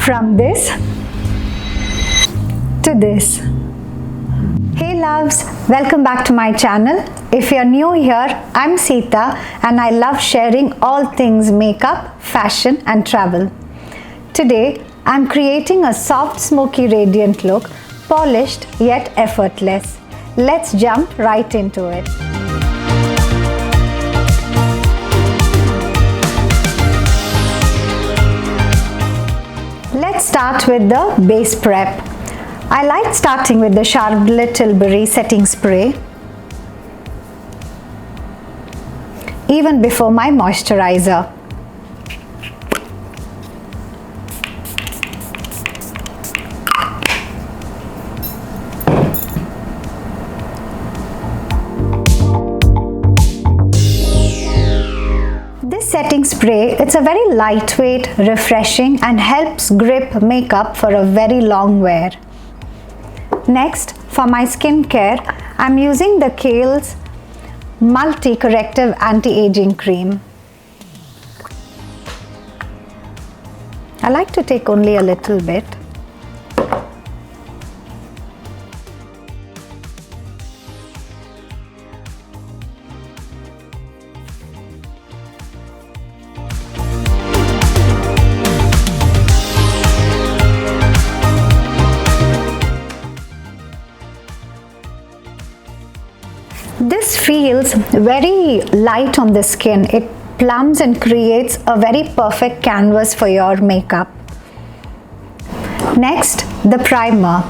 From this to this. Hey loves, welcome back to my channel. If you're new here, I'm Sita and I love sharing all things makeup, fashion and travel. Today, I'm creating a soft smoky radiant look, polished yet effortless. Let's jump right into it. Let's start with the base prep. I like starting with the Charlotte Tilbury setting spray even before my moisturizer. Setting spray, it's a very lightweight, refreshing and helps grip makeup for a very long wear. Next, for my skincare, I'm using the Kiehl's Multi Corrective Anti-Aging Cream. I like to take only a little bit. This feels very light on the skin. It plumps and creates a very perfect canvas for your makeup. Next, the primer.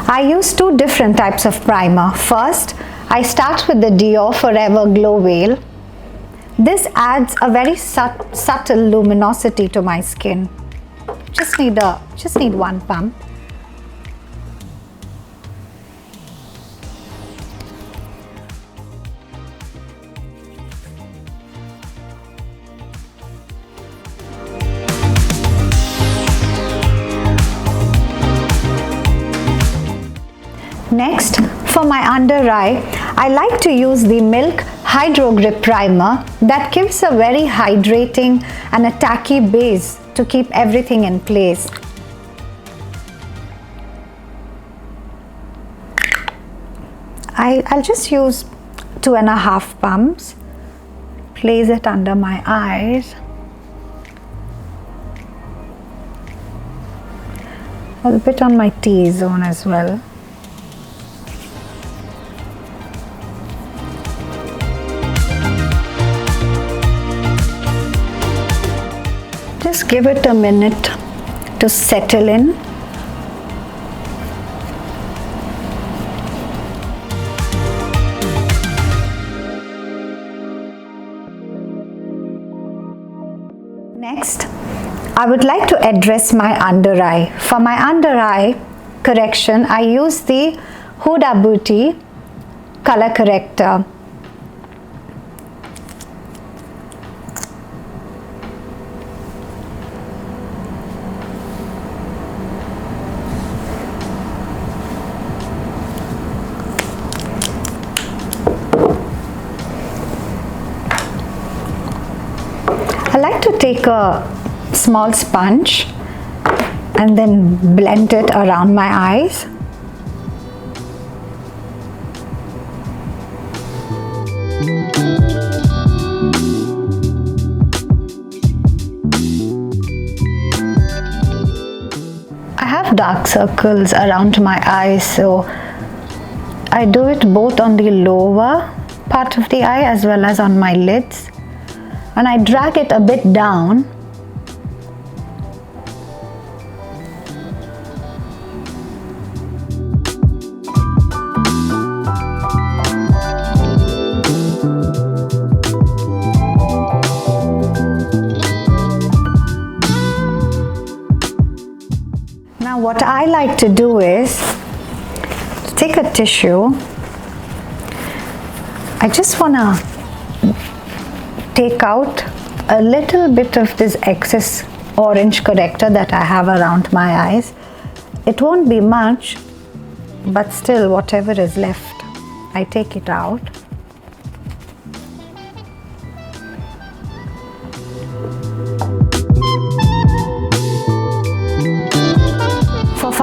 I use two different types of primer. First, I start with the Dior Forever Glow Veil. This adds a very subtle luminosity to my skin. Just need one pump. Next, for my under eye, I like to use the Milk Hydro Grip Primer that gives a very hydrating and a tacky base to keep everything in place. I'll just use 2.5 pumps, place it under my eyes. A bit on my T-zone as well. Just give it a minute to settle in. Next, I would like to address my under eye. For my under eye correction, I use the Huda Beauty color corrector. I like to take a small sponge and then blend it around my eyes. I have dark circles around my eyes, so I do it both on the lower part of the eye as well as on my lids. And I drag it a bit down. Now what I like to do is take a tissue. I just want to take out a little bit of this excess orange corrector that I have around my eyes. It won't be much, but still whatever is left, I take it out.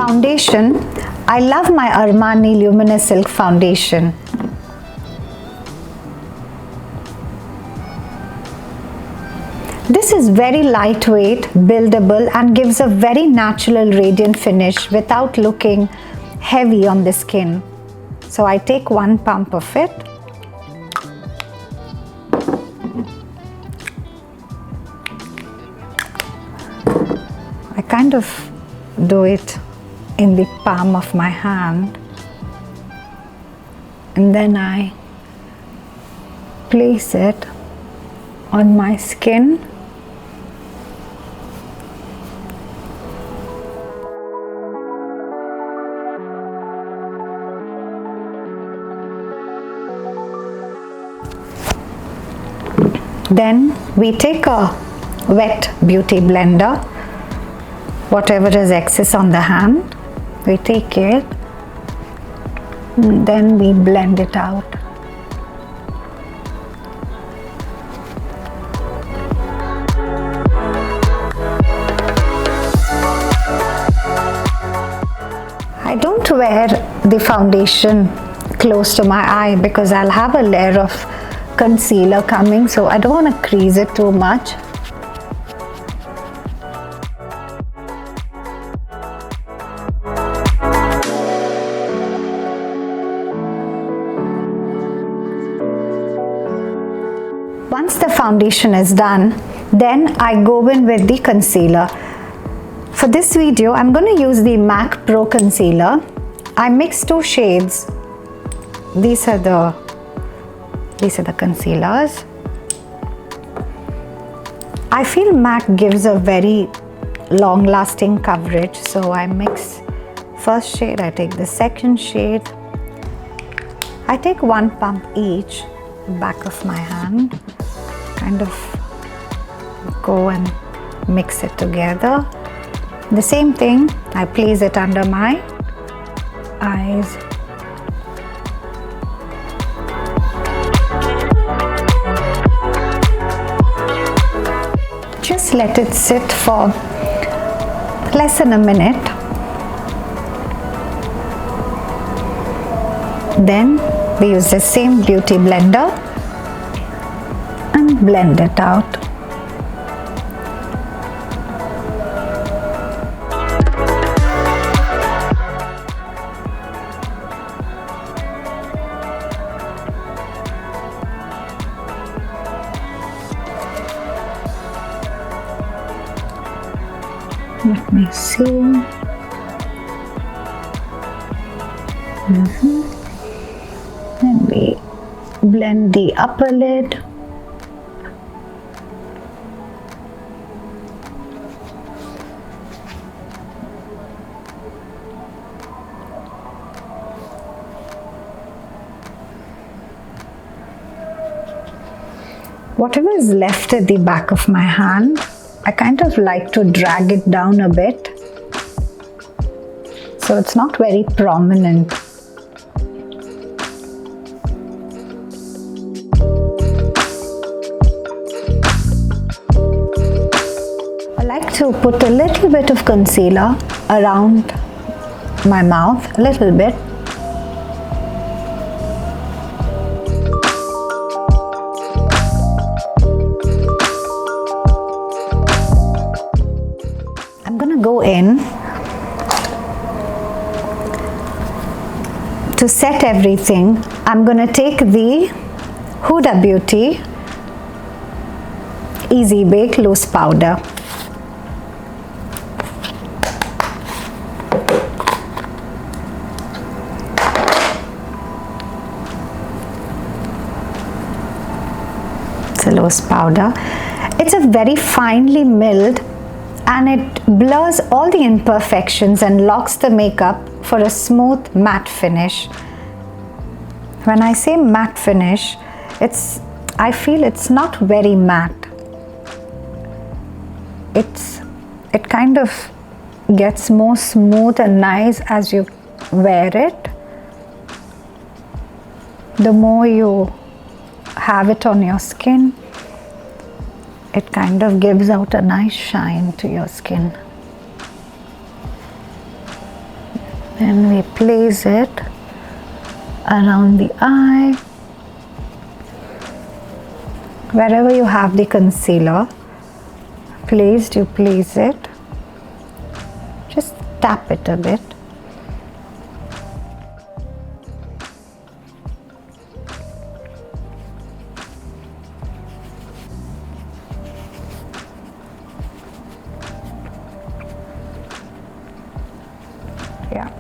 foundation, I love my Armani Luminous Silk Foundation. This is very lightweight, buildable, and gives a very natural radiant finish without looking heavy on the skin. So I take 1 pump of it. I kind of do it in the palm of my hand, and then I place it on my skin. Then we take a wet beauty blender, whatever is excess on the hand, we take it, and then we blend it out. I don't wear the foundation close to my eye because I'll have a layer of concealer coming, so I don't want to crease it too much. Once the foundation is done, then I go in with the concealer. For this video, I'm going to use the MAC Pro Concealer. I mixed 2 shades. These are the concealers. I feel MAC gives a very long lasting coverage, so I mix first shade, I take the second shade. I take 1 pump each, back of my hand, kind of go and mix it together. The same thing, I place it under my eyes. Just let it sit for less than a minute. Then we use the same beauty blender and blend it out. Let me see. Then we blend the upper lid. Whatever is left at the back of my hand, I kind of like to drag it down a bit, so it's not very prominent. I like to put a little bit of concealer around my mouth, a little bit. Go in to set everything. I'm going to take the Huda Beauty Easy Bake Loose Powder. It's a loose powder. It's a very finely milled, and it blurs all the imperfections and locks the makeup for a smooth matte finish. When I say matte finish, I feel it's not very matte. It kind of gets more smooth and nice as you wear it. The more you have it on your skin, it kind of gives out a nice shine to your skin. Then we place it around the eye. Wherever you have the concealer placed, you place it. Just tap it a bit. Yeah.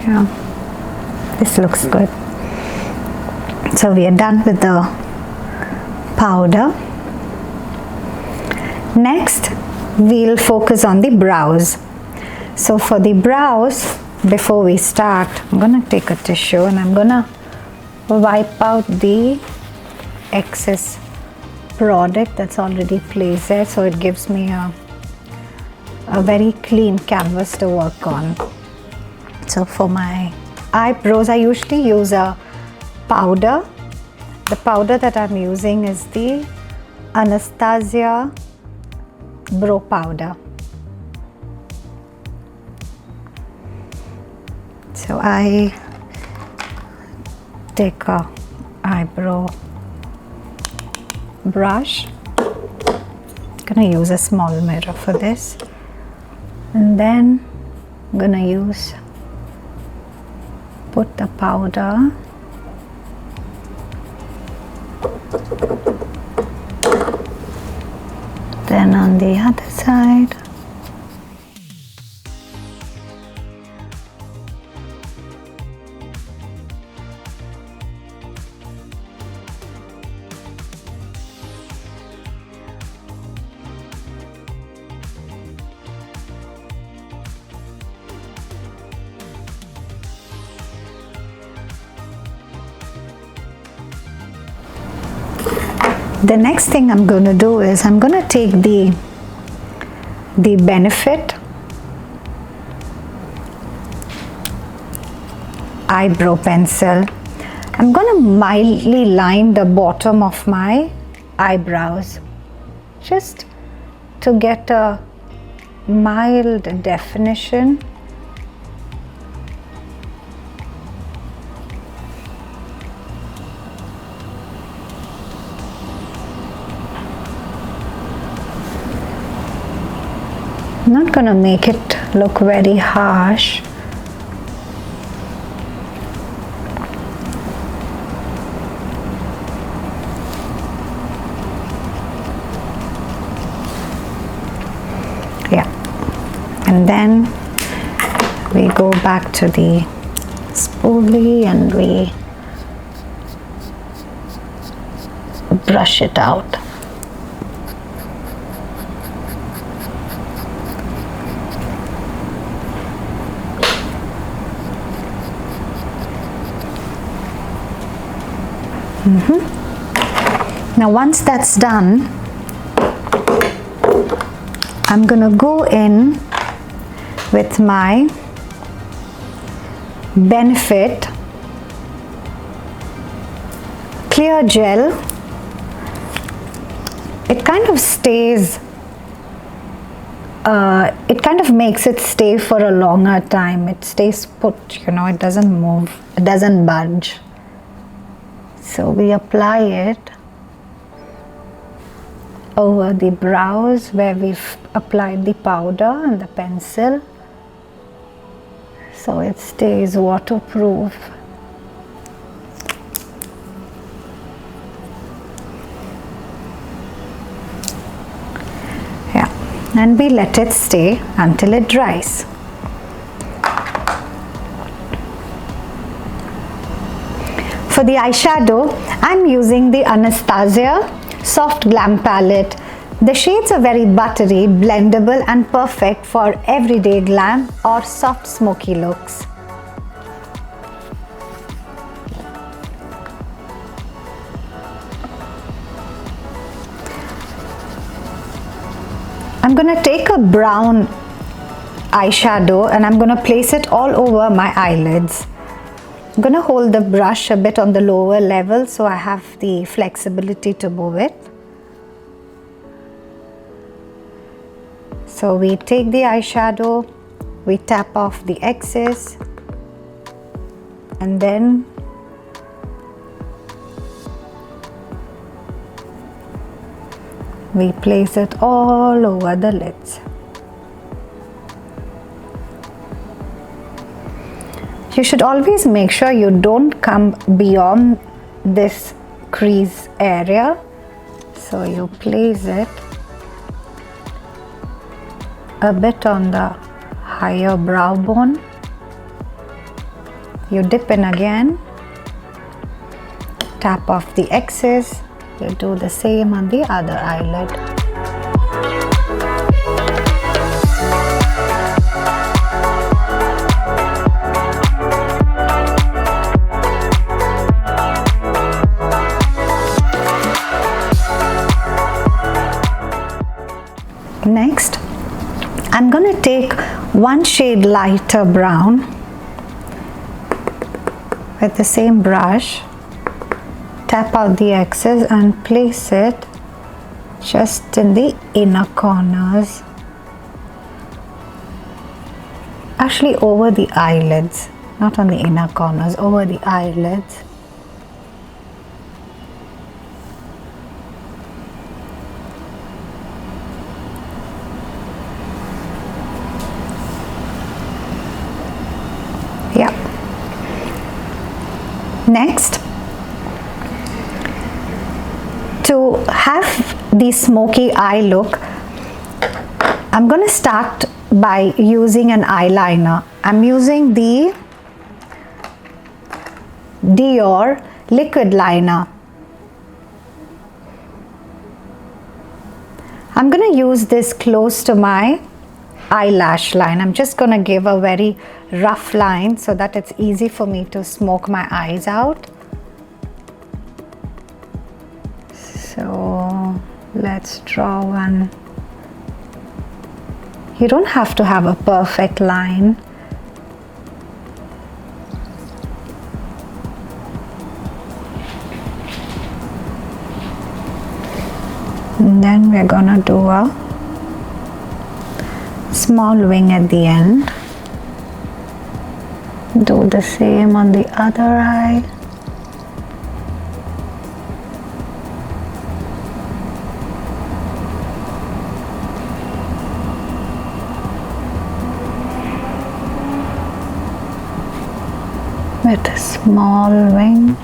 Yeah. This looks good. So we are done with the powder. Next, we'll focus on the brows. So for the brows, before we start, I'm gonna take a tissue and I'm gonna wipe out the excess product that's already placed there, so it gives me a very clean canvas to work on. So for my eyebrows, I usually use a powder. The powder that I'm using is the Anastasia Brow Powder. So I take a eyebrow brush. I'm gonna use a small mirror for this, and then I'm gonna put the powder then on the other side. The next thing I'm going to do is I'm going to take the Benefit eyebrow pencil. I'm going to mildly line the bottom of my eyebrows just to get a mild definition. I'm not going to make it look very harsh. Yeah, and then we go back to the spoolie and we brush it out. Now once that's done, I'm gonna go in with my Benefit clear gel. It kind of stays, it kind of makes it stay for a longer time. It stays put, you know, it doesn't move, it doesn't budge. So we apply it over the brows where we've applied the powder and the pencil, so it stays waterproof. Yeah, and we let it stay until it dries. For the eyeshadow, I'm using the Anastasia Soft Glam palette. The shades are very buttery, blendable and perfect for everyday glam or soft smoky looks. I'm going to take a brown eyeshadow and I'm going to place it all over my eyelids. I'm going to hold the brush a bit on the lower level so I have the flexibility to move it. So we take the eyeshadow, we tap off the excess, and then we place it all over the lids. You should always make sure you don't come beyond this crease area. So you place it a bit on the higher brow bone. You dip in again, tap off the excess. You do the same on the other eyelid. Next, I'm going to take one shade lighter brown with the same brush, tap out the excess and place it just in the inner corners, actually over the eyelids, not on the inner corners, over the eyelids. Yeah. Next, to have the smoky eye look, I'm going to start by using an eyeliner. I'm using the Dior liquid liner. I'm going to use this close to my eyelash line. I'm just going to give a very rough line so that it's easy for me to smoke my eyes out. So let's draw one. You don't have to have a perfect line. And then we're gonna do a small wing at the end. Do the same on the other eye. With a small wing.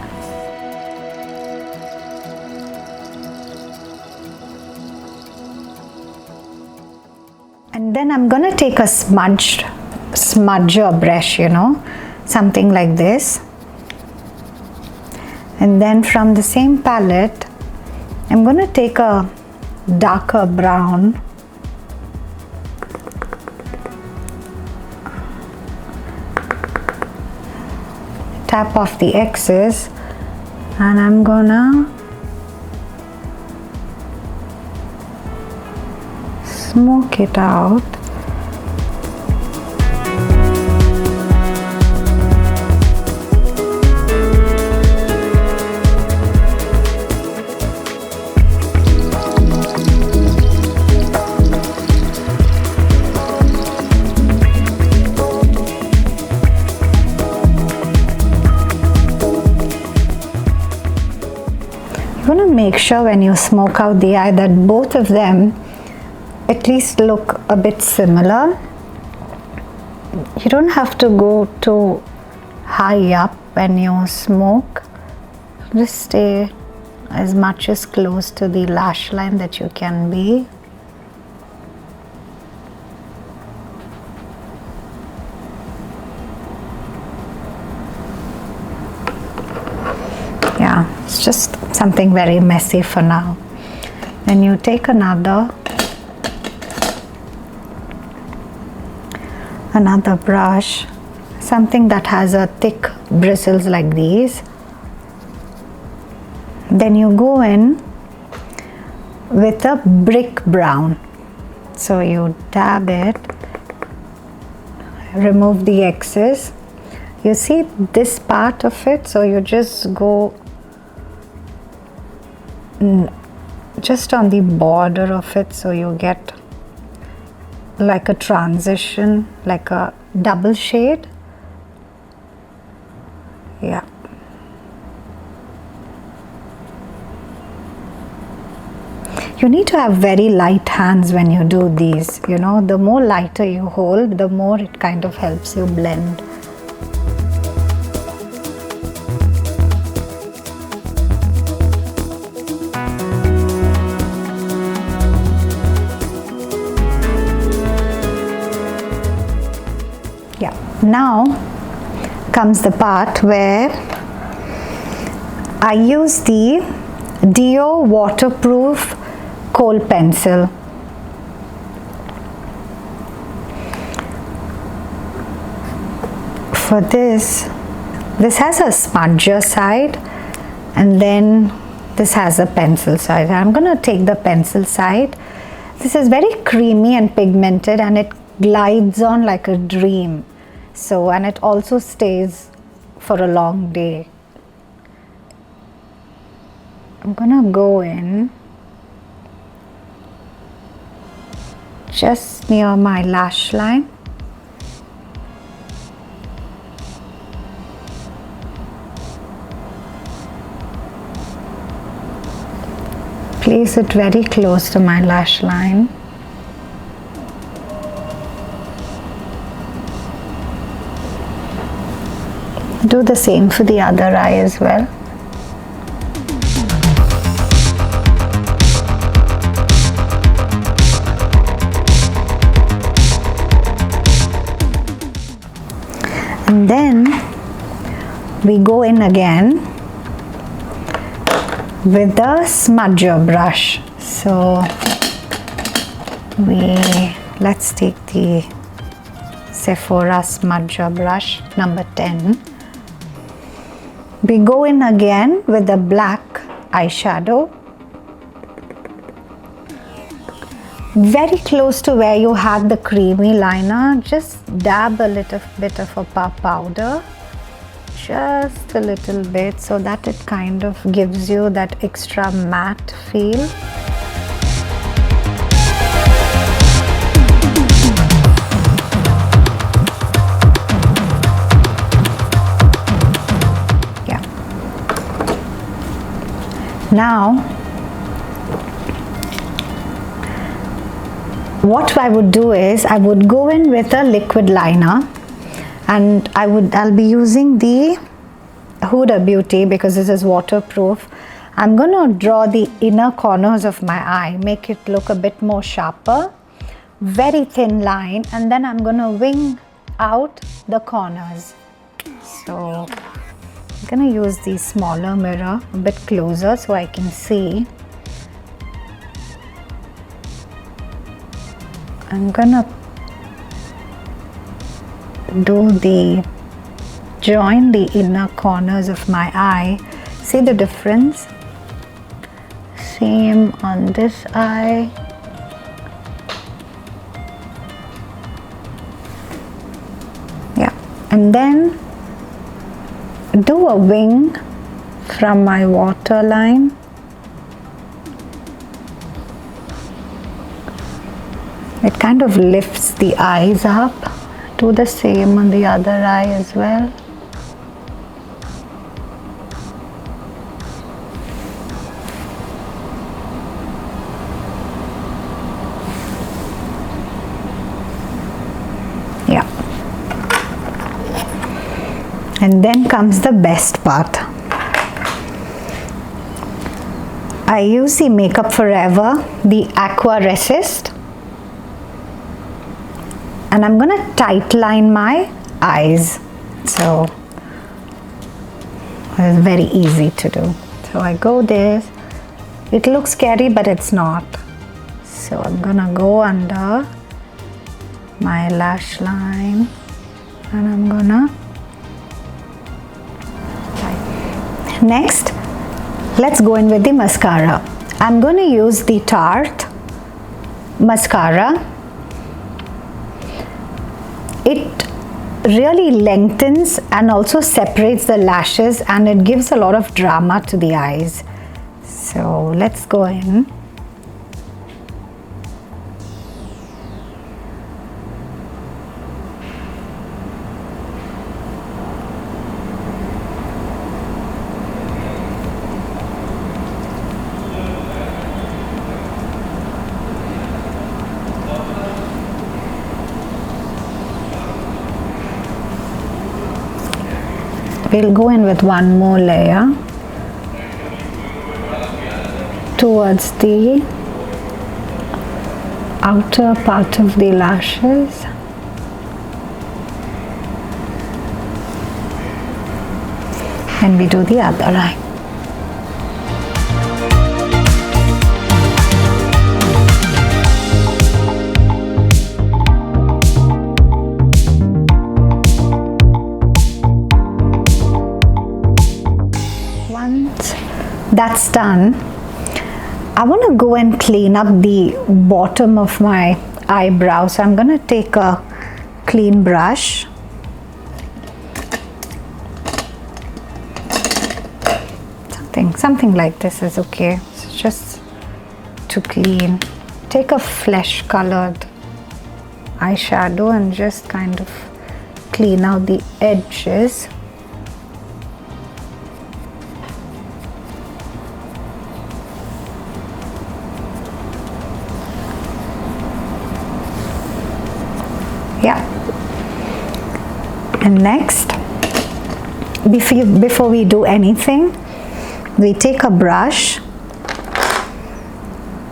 And then I'm going to take a smudger brush, something like this. And then from the same palette, I'm going to take a darker brown. Tap off the excess, and I'm gonna smoke it out. You want to make sure when you smoke out the eye that both of them at least look a bit similar. You don't have to go too high up when you smoke. Just stay as much as close to the lash line that you can be. Yeah, it's just something very messy for now. Then you take another brush, something that has a thick bristles like these. Then you go in with a brick brown. So you dab it, remove the excess. you see this part of it, so you just go just on the border of it, so you get like a transition, like a double shade. Yeah. You need to have very light hands when you do these, you know, the more lighter you hold, the more it kind of helps you blend. Yeah, now comes the part where I use the Dio waterproof kohl pencil. For this has a smudger side, and then this has a pencil side. I'm gonna take the pencil side. This is very creamy and pigmented, and it glides on like a dream. So, and it also stays for a long day. I'm gonna go in just near my lash line. Place it very close to my lash line. Do the same for the other eye as well. And then we go in again with the smudger brush. So let's take the Sephora smudger brush number 10. We go in again with the black eyeshadow, very close to where you had the creamy liner. Just dab a little bit of a powder, just a little bit, so that it kind of gives you that extra matte feel. Yeah. Now, what I would do is I would go in with a liquid liner, and I'll be using the Huda Beauty because this is waterproof. I'm going to draw the inner corners of my eye, make it look a bit more sharper, very thin line, and then I'm going to wing out the corners. So I'm going to use the smaller mirror a bit closer so I can see. I'm gonna join the inner corners of my eye. See the difference? Same on this eye. Yeah, and then do a wing from my waterline. It kind of lifts the eyes up. Do the same on the other eye as well. Yeah. And then comes the best part. I use the Makeup Forever, the Aqua Resist. And I'm going to tight line my eyes. So it's very easy to do. So I go this. It looks scary, but it's not. So I'm going to go under my lash line, and I'm going to next, let's go in with the mascara. I'm going to use the Tarte mascara. It really lengthens and also separates the lashes, and it gives a lot of drama to the eyes. So let's go in. We'll go in with one more layer towards the outer part of the lashes. And we do the other eye. That's done. I want to go and clean up the bottom of my eyebrow, so I'm going to take a clean brush. Something like this is okay. It's just to clean. Take a flesh colored eyeshadow and just kind of clean out the edges. Yeah. And next, before we do anything, we take a brush,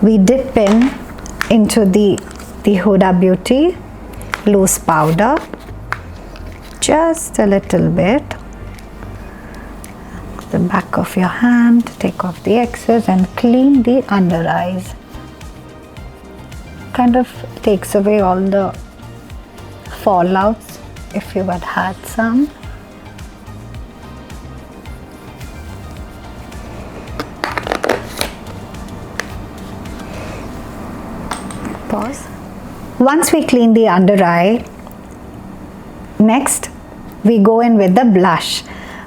we dip into the Huda Beauty loose powder, just a little bit, the back of your hand, take off the excess and clean the under eyes. Kind of takes away all the fallouts if you had some. Pause. Once we clean the under eye, next we go in with the blush.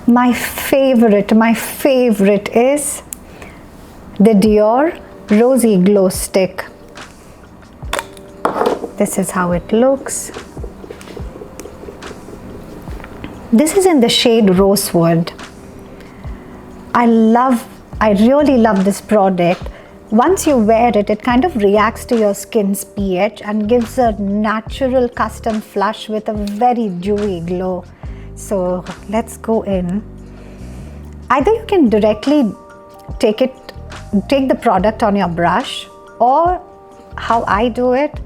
My favorite is the Dior Rosy Glow Stick. This is how it looks. This is in the shade Rosewood. I really love this product. Once you wear it, it kind of reacts to your skin's pH and gives a natural custom flush with a very dewy glow. So let's go in. Either you can directly take the product on your brush, or how I do it,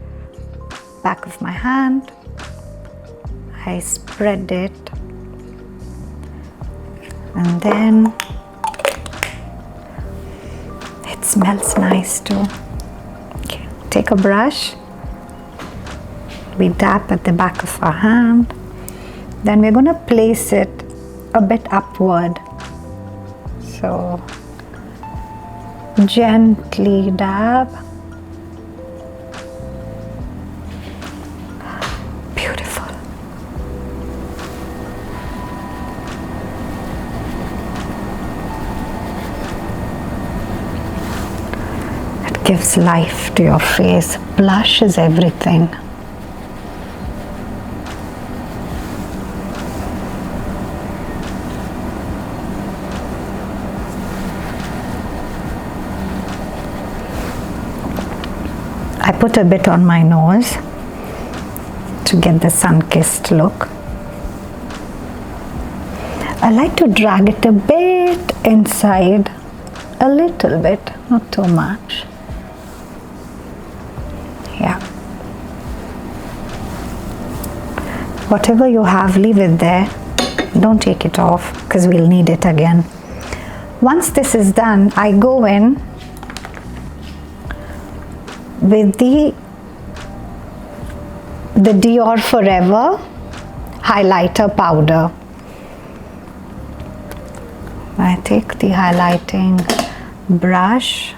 back of my hand, I spread it, and then it smells nice too. Okay, take a brush, we dab at the back of our hand, then we're going to place it a bit upward. So gently dab. Beautiful. It gives life to your face. Blush is everything. I put a bit on my nose to get the sun-kissed look. I like to drag it a bit inside, a little bit, not too much. Yeah. Whatever you have, leave it there. Don't take it off because we'll need it again. Once this is done, I go in with the Dior Forever highlighter powder. I take the highlighting brush,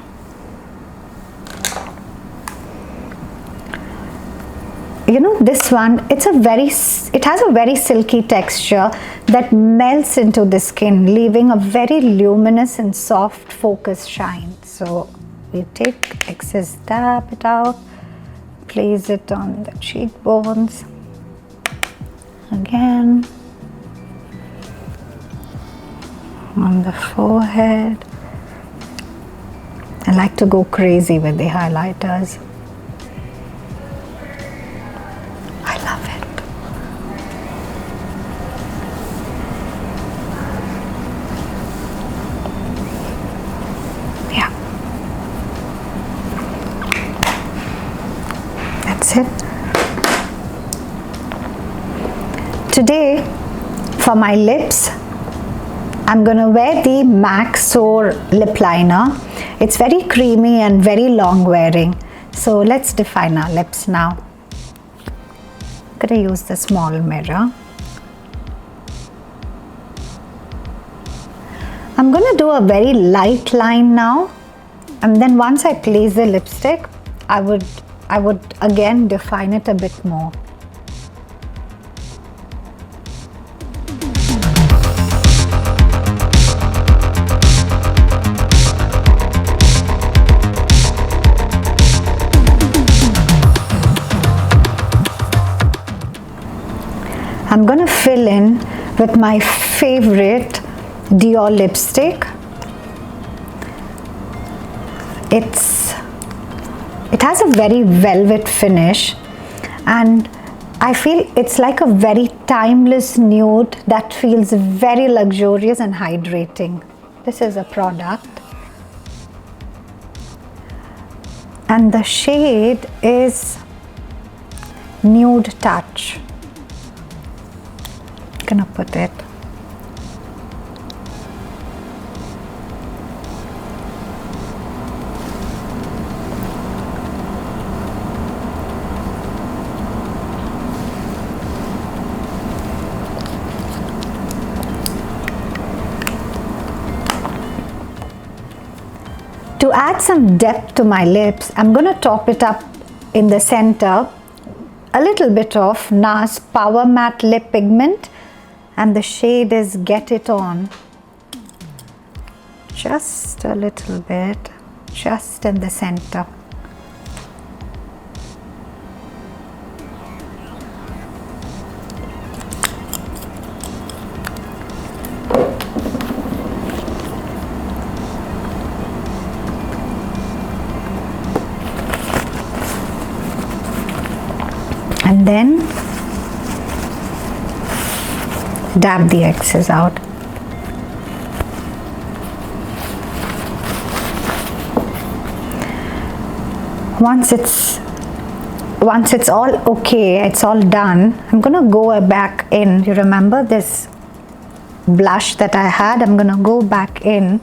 you know, this one, it has a very silky texture that melts into the skin, leaving a very luminous and soft focus shine. So we take excess, dab it out, place it on the cheekbones again, on the forehead. I like to go crazy with the highlighters. I love it. Yeah. That's it. Today, for my lips, I'm going to wear the MAC Soar lip liner. It's very creamy and very long wearing. So let's define our lips now. I'm going to use the small mirror. I'm going to do a very light line now, and then once I place the lipstick, I would again define it a bit more. I'm going to fill in with my favorite Dior lipstick. It has a very velvet finish, and I feel it's like a very timeless nude that feels very luxurious and hydrating. This is a product, and the shade is Nude Touch. Gonna put it. To add some depth to my lips, I'm gonna top it up in the center, a little bit of NARS Power Matte Lip Pigment, and the shade is Get It On. Just a little bit, just in the center. And then dab the excess out. Once it's all okay, it's all done, I'm gonna go back in. You remember this blush that I had? I'm gonna go back in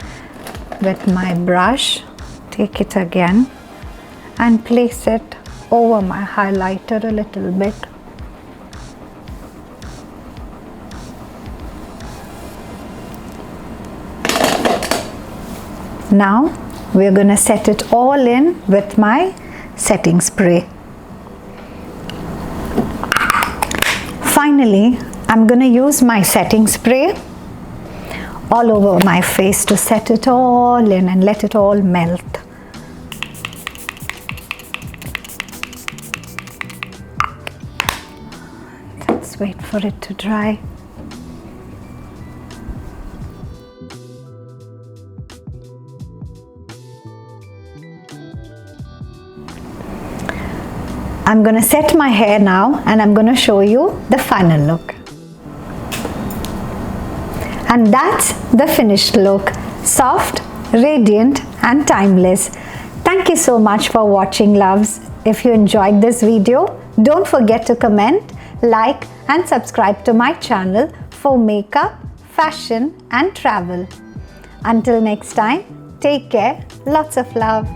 with my brush, take it again and place it over my highlighter a little bit. Now we're going to set it all in with my setting spray. Finally, I'm going to use my setting spray all over my face to set it all in and let it all melt. Let's wait for it to dry. I'm going to set my hair now and I'm going to show you the final look. And that's the finished look. Soft, radiant and timeless. Thank you so much for watching, loves. If you enjoyed this video, don't forget to comment, like and subscribe to my channel for makeup, fashion and travel. Until next time, take care. Lots of love.